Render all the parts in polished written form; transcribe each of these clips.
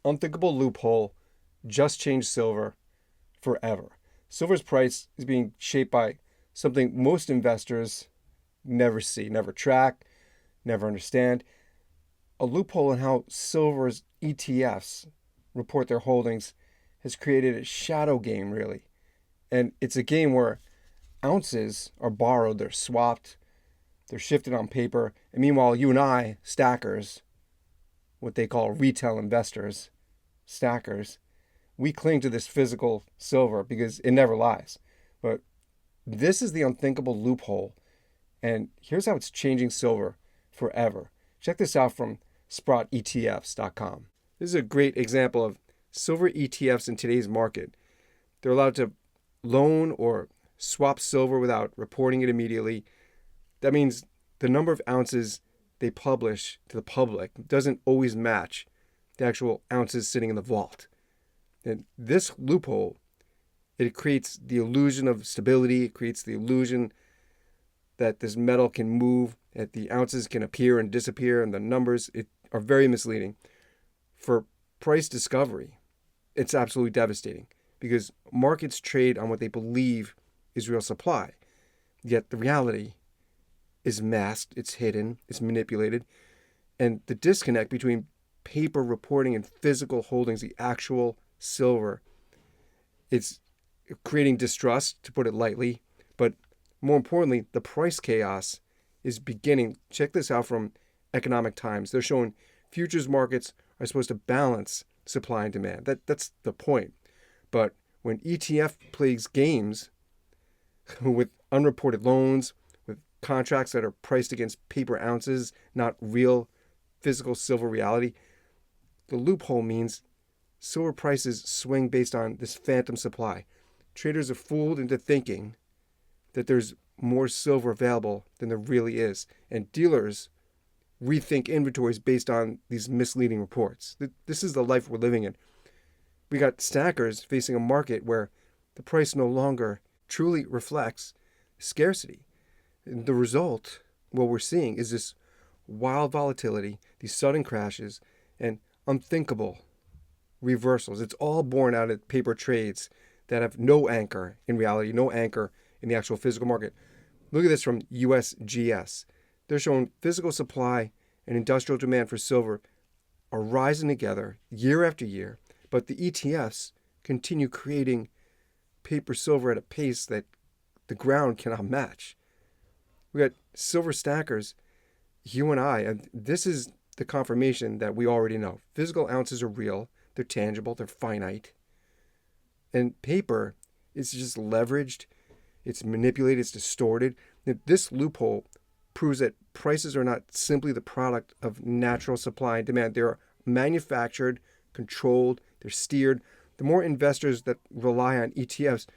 Unthinkable loophole just changed silver forever. Silver's price is being shaped by something most investors never see, never track, never understand. A loophole in how silver's ETFs report their holdings has created a shadow game, really. And it's a game where ounces are borrowed, they're swapped, they're shifted on paper. And meanwhile, you and I, stackers, what they call retail investors, stackers, we cling to this physical silver because it never lies. But this is the unthinkable loophole. And here's how it's changing silver forever. Check this out from SprotETFs.com. This is a great example of silver ETFs in today's market. They're allowed to loan or swap silver without reporting it immediately. That means the number of ounces they publish to the public doesn't always match the actual ounces sitting in the vault. And this loophole, it creates the illusion of stability. It creates the illusion that this metal can move, that the ounces can appear and disappear, and the numbers are very misleading. For price discovery, it's absolutely devastating because markets trade on what they believe is real supply. Yet the reality is masked, it's hidden, it's manipulated. And the disconnect between paper reporting and physical holdings, the actual silver, it's creating distrust, to put it lightly. But more importantly, the price chaos is beginning. Check this out from Economic Times. They're showing futures markets are supposed to balance supply and demand. That's the point. But when ETF plays games with unreported loans, with contracts that are priced against paper ounces, not real physical silver reality, the loophole means silver prices swing based on this phantom supply. Traders are fooled into thinking that there's more silver available than there really is. And dealers rethink inventories based on these misleading reports. This is the life we're living in. We got stackers facing a market where the price no longer truly reflects scarcity. And the result, what we're seeing, is this wild volatility, these sudden crashes, and unthinkable reversals. It's all born out of paper trades that have no anchor in reality, no anchor in the actual physical market. Look at this from USGS. They're showing physical supply and industrial demand for silver are rising together year after year, but the ETFs continue creating paper silver at a pace that the ground cannot match. We got silver stackers, you and I, and this is the confirmation that we already know. Physical ounces are real, they're tangible, they're finite. And paper is just leveraged, it's manipulated, it's distorted. This loophole proves that prices are not simply the product of natural supply and demand. They're manufactured, controlled, they're steered. The more investors that rely on ETFs,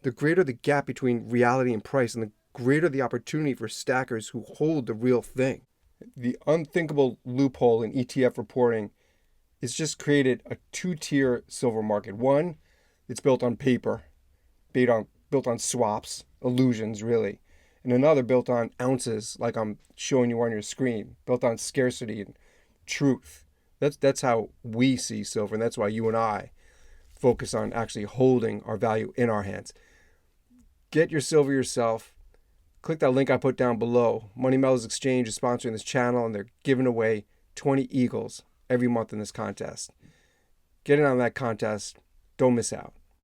the greater the gap between reality and price, and the greater the opportunity for stackers who hold the real thing. The unthinkable loophole in ETF reporting is just created a two-tier silver market. One, it's built on paper, built on swaps, illusions really. And another built on ounces, like I'm showing you on your screen, built on scarcity and truth. That's how we see silver, and that's why you and I focus on actually holding our value in our hands. Get your silver yourself. Click that link I put down below. Money Metals Exchange is sponsoring this channel, and they're giving away 20 Eagles every month in this contest. Get in on that contest. Don't miss out.